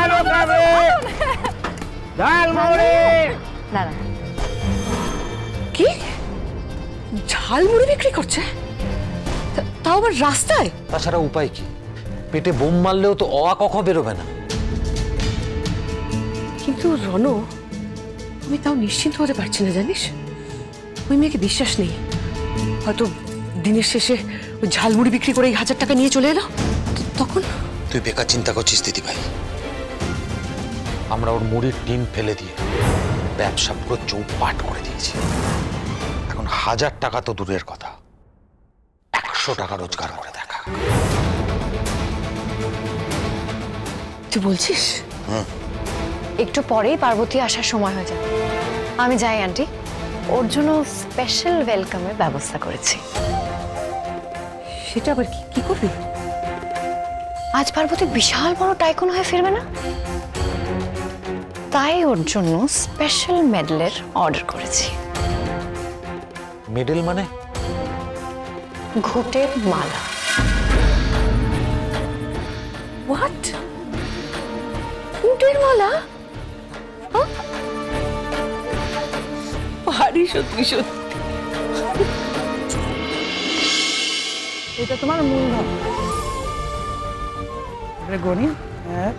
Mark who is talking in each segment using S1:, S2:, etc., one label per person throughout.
S1: আলু খাবে, ঝালমুড়ি।
S2: দাঁড়া, কি ঝালমুড়ি বিক্রি করছে? তাও আবার রাস্তায়?
S3: তাছাড়া উপায় কি? পেটে বোম মারলেও তো অ ক খ বেরোবে না।
S2: কিন্তু রণ, আমি তাও নিশ্চিন্ত হতে পারছি না, জানিস? ওই মেয়েকে বিশ্বাস নেই। হয়তো দিনের শেষে ওই ঝালমুড়ি বিক্রি করে 1000 টাকা নিয়ে চলে এলো, তখন?
S3: তুই বেকার চিন্তা করছিস দিদি ভাই। আমরা ওর মুড়ির টিন ফেলে দিয়ে ব্যবসা পুরো চৌপাট করে দিয়েছি। এখন 1000 টাকা তো দূরের কথা, 100 টাকা রোজগার করে দেখা।
S2: তুই বলছিস?
S4: একটু পরেই পার্বতী আসার সময় হয়ে যাবে। আমি যাই আন্টি, ওর জন্য স্পেশাল ওয়েলকামের ব্যবস্থা করেছি।
S2: সেটা আবার কি করবি?
S4: আজ পার্বতী বিশাল বড় টাইকুন হয়ে ফিরবে না, তাই ওর জন্য স্পেশাল মেডেলের অর্ডার করেছি।
S3: মেডেল মানে?
S4: ঘুটের মালা।
S2: হোয়াট? ঘুটের মালা? ভারী সত্যি সত্যি।
S5: এটা তোমার মূলধন। গণি 1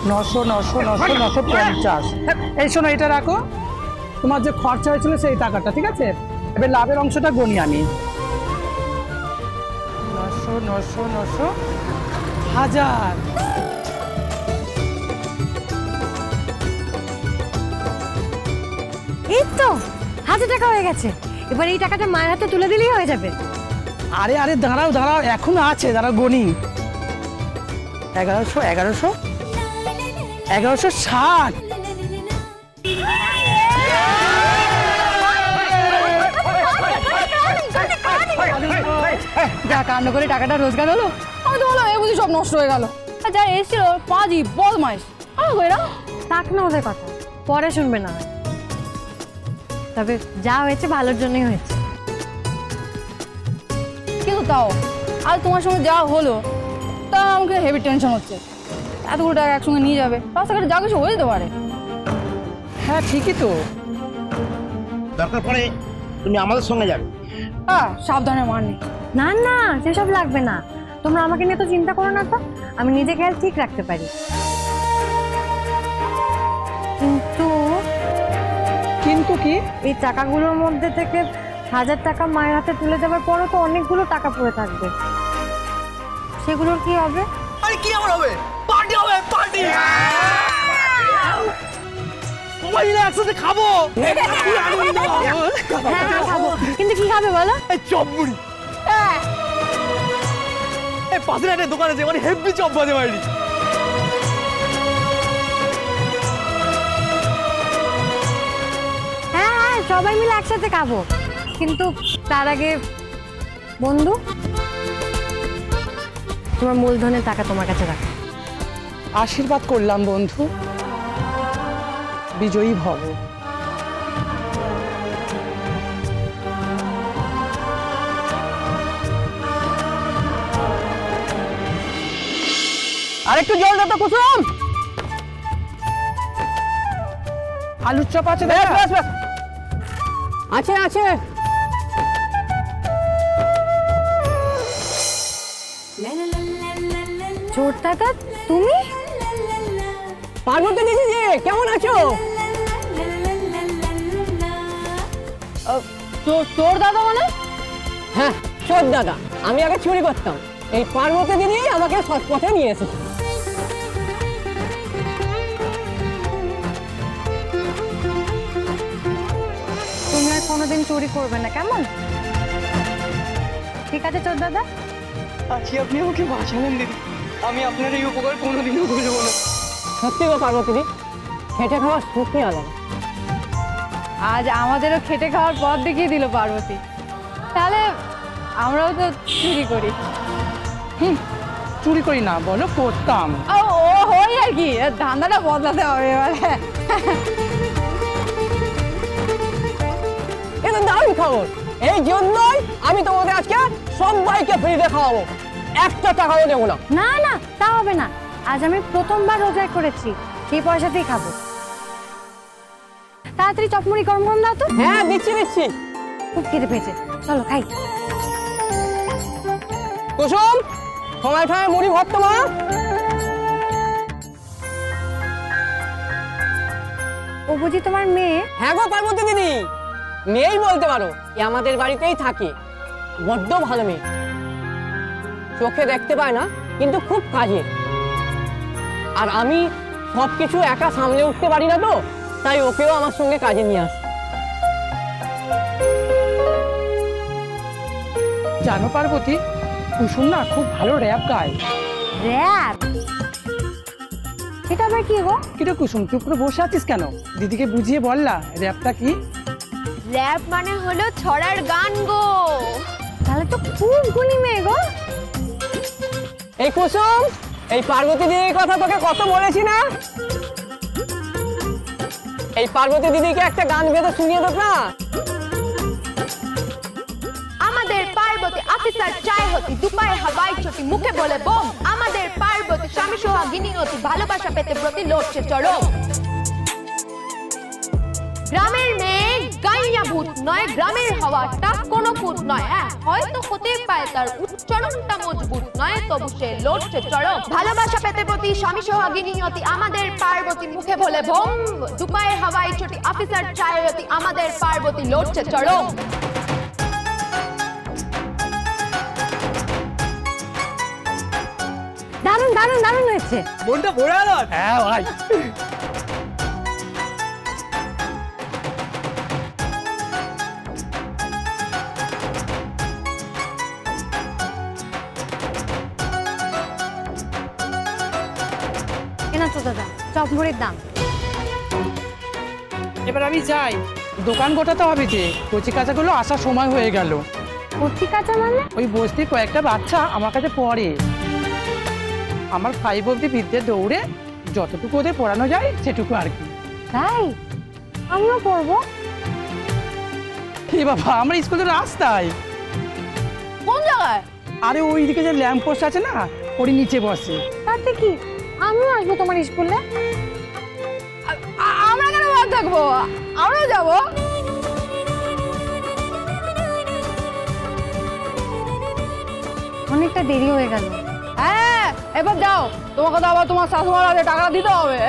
S5: 900 900 900 950। এই শোনো, এটা রাখো। তোমার যে খরচা হয়েছিল সেই টাকাটা, ঠিক আছে? এবার লাভের অংশটা গণি আমি। 900 900 900 1000।
S6: এই তো 1000 টাকা হয়ে গেছে। এবার এই টাকাটা মায়ের হাতে তুলে দিলেই হয়ে যাবে।
S5: আরে আরে দাঁড়াও দাঁড়াও, এখনো আছে, দাঁড়াও গণি। 1100 1100 1160।
S6: যা কাণ্ড করে টাকাটা রোজগার হলো। আমি তো বললাম এই বুঝি সব নষ্ট হয়ে গেল। আর যারা এসেছিল পাজি বদমাইশ, থাক না ওদের কথা, পরে শুনবে না। তবে যা হয়েছে ভালোর জন্যই হয়েছে। কিন্তু তাও আজ তোমার সঙ্গে যা হলো, তা আমাকে হেভি টেনশন হচ্ছে। এতগুলো টাকা একসঙ্গে নিয়ে যাবে, রাস্তাঘাটে যা কিছু হয়ে যেতে পারে।
S5: হ্যাঁ ঠিকই তো।
S1: দরকার পড়ে তুমি আমাদের সঙ্গে যাবে।
S6: হ্যাঁ, সাবধানে মার নেই। না না, সেসব লাগবে না। তোমরা আমাকে নিয়ে তো চিন্তা করো না তো, আমি নিজেকে হেলথ ঠিক রাখতে পারি।
S5: কিন্তু কি?
S6: এই টাকাগুলোর মধ্যে থেকে 1000 টাকা মায়ের হাতে তুলে দেওয়ার পরও তো অনেকগুলো টাকা পড়ে থাকবে। সেগুলোর কি হবে?
S5: আরে কি আমার হবে? পার্টি হবে, পার্টি। সবাই মিলে একসাথে খাবো।
S6: হ্যাঁ খাবো, কিন্তু কি খাবে বলো?
S5: চপ মুড়ি। এই পাশের একটা দোকান আছে, মানে হেভি চপ বাজে বাড়ি।
S6: হ্যাঁ, সবাই মিলে একসাথে খাবো, কিন্তু তার আগে বন্ধু, তোমার মূলধনের টাকা তোমার কাছে রাখো।
S5: আশীর্বাদ করলাম বন্ধু, বিজয়ী ভব। আরেকটু জল দাও তো কুসুম। আলুর চপ আছে? আছে আছে।
S6: চোর দাদা, তুমি?
S5: পার্বতী দিদি যে, কেমন আছো?
S6: চোর দাদা মানে?
S5: হ্যাঁ, চোর দাদা। আমি আগে চুরি করতাম, এই পার্বতী দিদি আমাকে সৎ পথে নিয়ে এসেছে।
S6: তুমি আর কোনোদিন চুরি করবে না, কেমন? ঠিক আছে চোর দাদা।
S5: আজকে আপনি আমাকে বাঁচালেন দিদি, আমি আপনার এই উপকার কোনোদিনও ভুলবো না। সত্যি গো পার্বতী দিদি, খেটে খাওয়া সত্যি আলাদা।
S6: আজ আমাদেরও খেটে খাওয়ার পথ দেখিয়ে দিল পার্বতী। তাহলে আমরাও তো চুরি করি।
S5: চুরি করি না বলো, করতাম।
S6: ও হই আর কি, ধান্দাটা বদলাতে হবে এবারে।
S5: এটা দারুণ খবর। এই জন্যই আমি তোমাদের আজকে সবাইকে ফ্রিতে খাওয়াবো।
S7: একটা টাকাও দেবো না।
S6: না না তা হবে না, আজ আমি প্রথমবার রোজগার করেছি, সেই পয়সাতেই খাবো। তাড়াতাড়ি চপমুড়ি গরম গরম দাও তো।
S7: হ্যাঁ দিচ্ছি দিচ্ছি।
S6: খুব খিদে পেয়েছে, চলো খাই।
S7: কুসুম সময় ঠায় মুড়ি ভর তো মা।
S6: ও বুঝি তোমার মেয়ে?
S7: হ্যাঁ গো পার্বতী দিদি, মেয়েই বলতে পারো, এ আমাদের বাড়িতেই থাকে। বড্ড ভালো মেয়ে, চোখে দেখতে পায় না কিন্তু খুব কাজের। আর আমি সবকিছু একা সামলে উঠতে পারি না তো, তাই ওকেও আমার সঙ্গে কাজে নিয়ে আসি।
S5: জানো পার্বতী, কুসুম না খুব ভালো র্যাপ গায়।
S6: র‍্যাপ? এটা আবার কি গো?
S5: কিরে কুসুম, চুপ করে বসে আছিস কেন? দিদিকে বুঝিয়ে বললা র্যাপটা কি?
S4: র‍্যাপ মানে হলো ছড়ার গান গো।
S6: তাহলে তো খুব গুণী মেয়ে গো।
S7: এই কুসুম, এই পার্বতী দিদির কথা তোকে কত বলেছি না? এই পার্বতী দিদিকে একটা গান গেয়ে শুনিয়ে দেব না?
S8: আমাদের পার্বতী অফিসার চায় হতি, দুপায়ে হাওয়ায় চটি, মুখে বলে বোম। আমাদের পার্বতী স্বামী সোহাগিনী অতি, ভালোবাসা পেতে প্রতি লড়ছে চরম। গ্রামের মেয়ে গাইয়া ভূত নয়, গ্রামের হাওয়াটা কোনো ভূত নয়। হয়তো হতে পারে তার উচ্চারণটা মজবুত নয়, তবু সে লড়ছে চরম। ভালোবাসা পেতে প্রতি স্বামী সোহাগিনী অতি, আমাদের পার্বতী মুখে বলে বোম। দুপায়ে হাওয়ায় চটি, অফিসার চায় হতি, আমাদের পার্বতী লড়ছে চরম।
S6: দারুণ দারুণ দারুণ হয়েছে।
S7: মনটা ভরে গেল।
S5: হ্যাঁ ভাই।
S6: কেনা তো দাদা চপমুড়ির দাম।
S5: এবার আমি যাই, দোকান গোটাতে হবে যে। কচি কাঁচাগুলো আসার সময় হয়ে গেল।
S6: কচি কাঁচা মানে?
S5: ওই বস্তির কয়েকটা বাচ্চা আমার কাছে পড়ে। আমার 5 অবধি বিদ্যে দৌড়ে যতটুকু ওদের পড়ানো যায় সেটুকু আর কি।
S6: তাই আমিও পড়বো।
S5: এ বাবা, আমার স্কুল তো রাস্তায়।
S6: কোন জায়গায়?
S5: আরে ওইদিকে যে ল্যাম্প পোস্ট আছে না, ওর নিচে বসে।
S6: তাতে কি, আমিও আসবো তোমার স্কুলে। আমরা কেন বাদ থাকবো, আমরাও যাবো। অনেকটা দেরি হয়ে গেল।
S2: হ্যাঁ এবার যাও, তোমাকে তো আবার তোমার শাশুমার হাতে টাকা দিতে হবে।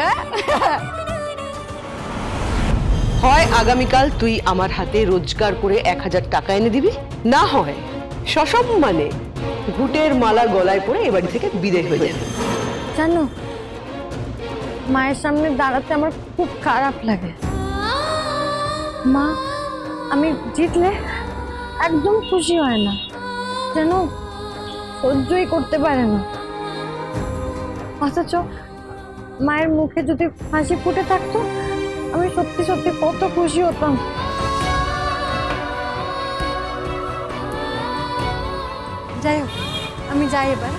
S2: হয় আগামীকাল তুই আমার হাতে রোজগার করে 1000 টাকা এনে দিবি, না হয় সসম্মানে ঘুটের মালা গলায় পরে এ বাড়ি থেকে বিদায় হয়ে যাবে।
S6: জানো, মায়ের সামনে দাঁড়াতে আমার খুব খারাপ লাগে। মা আমি জিতলে একদম খুশি হয় না, যেন সহ্যই করতে পারে না। অথচ মায়ের মুখে যদি হাসি ফুটে থাকতো, আমি সত্যি সত্যি কত খুশি হতাম। যাই হোক, আমি যাই এবার।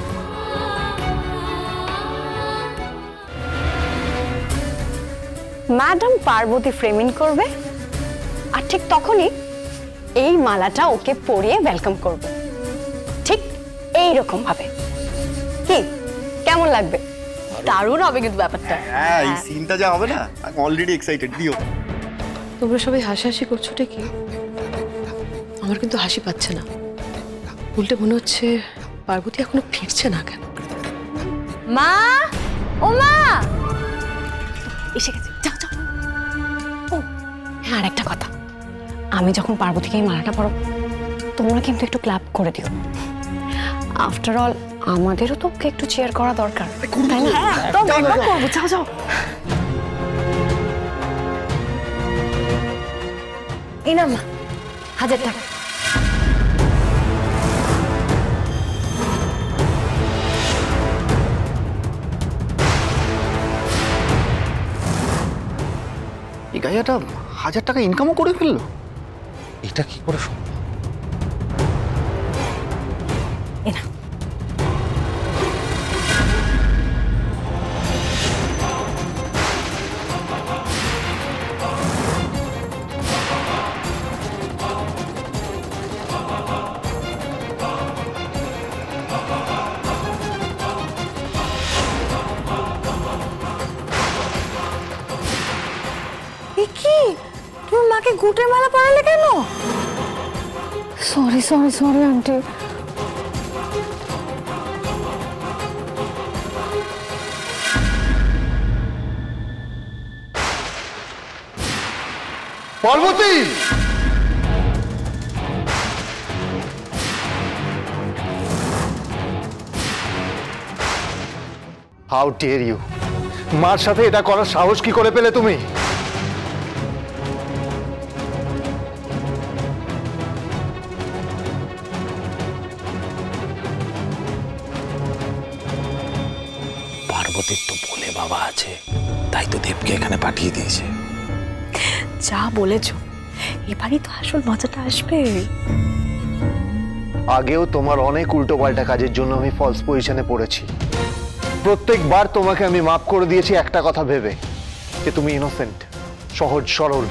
S4: ম্যাডাম পার্বতী ফ্রেমিং করবে, আর ঠিক তখনই এই মালাটা ওকে পরিয়ে ওয়েলকাম করবে, ঠিক এইরকম ভাবে। কি কেমন লাগবে? দারুণ হবে কিন্তু ব্যাপারটা।
S9: হ্যাঁ, এই সিনটা যা হবে না, আমি অলরেডি এক্সাইটেড। দিও।
S2: তোমরা সবাই হাসাহাসি করছোটা কি? আমার কিন্তু হাসি পাচ্ছে না, উল্টে মনে হচ্ছে পার্বতী এখনো ফিরছে না কেন।
S6: মা, ও মা,
S4: এসে গেছে, যাও যাও। ও হ্যাঁ, আর একটা কথা, আমি যখন পার্বতীকে এই মালাটা পরব, তোমরা কিন্তু একটু ক্লাপ করে দিও। আফটার অল আমাদেরও তো ওকে একটু চেয়ার করা দরকার, তাই না? একদম করবো, যাও যাও।
S6: এই না মা, 1000 টাকা।
S9: এই গাইয়াটা 1000 টাকা ইনকামও করে ফেললো।
S3: এটা কি করে সম্ভব?
S4: এই না,
S6: ফুটে মালা পরালে কেন? Sorry sorry sorry aunty.
S9: Parvati, how dare you! মার সাথে এটা করার সাহস কি করে পেলে তুমি?
S3: পার্বতীর তো বলে বাবা আছে, তাই তো দেবকে এখানে পাঠিয়ে দিয়েছে।
S2: যা বলেছো, এবারই তো আসল মজাটা আসবে।
S9: আগেও তোমার অনেক উল্টোপাল্টা কাজের জন্য আমি ফলস পজিশনে পড়েছি। প্রত্যেকবার তোমাকে আমি মাফ করে দিয়েছি একটা কথা ভেবে, যে তুমি ইনোসেন্ট, সহজ সরল।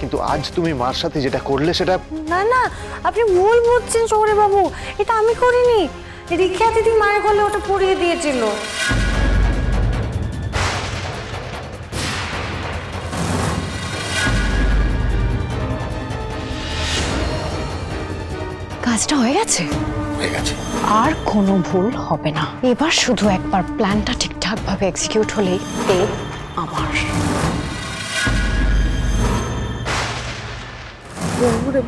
S9: কিন্তু আজ তুমি মার সাথে যেটা করলে সেটা...
S6: না না, আপনি ভুল বুঝছেন শহরে বাবু, এটা আমি করিনি। রিক্তা দিদি মায়ের গলে ওটা পরিয়ে দিয়েছিল।
S4: কাজটা হয়ে গেছে,
S3: হয়ে গেছে।
S4: আর কোনো ভুল হবে না। এবার শুধু একবার প্ল্যানটা ঠিকঠাক ভাবে এক্সিকিউট হলেই এই আমার।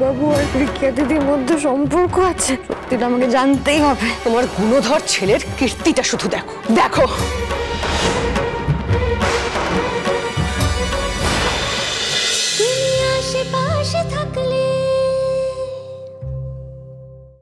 S6: বাবু আর রিক্তা দিদির মধ্যে সম্পর্ক আছে, সত্যিটা আমাকে জানতেই হবে।
S2: তোমার গুণধর ছেলের কীর্তিটা শুধু দেখো দেখো।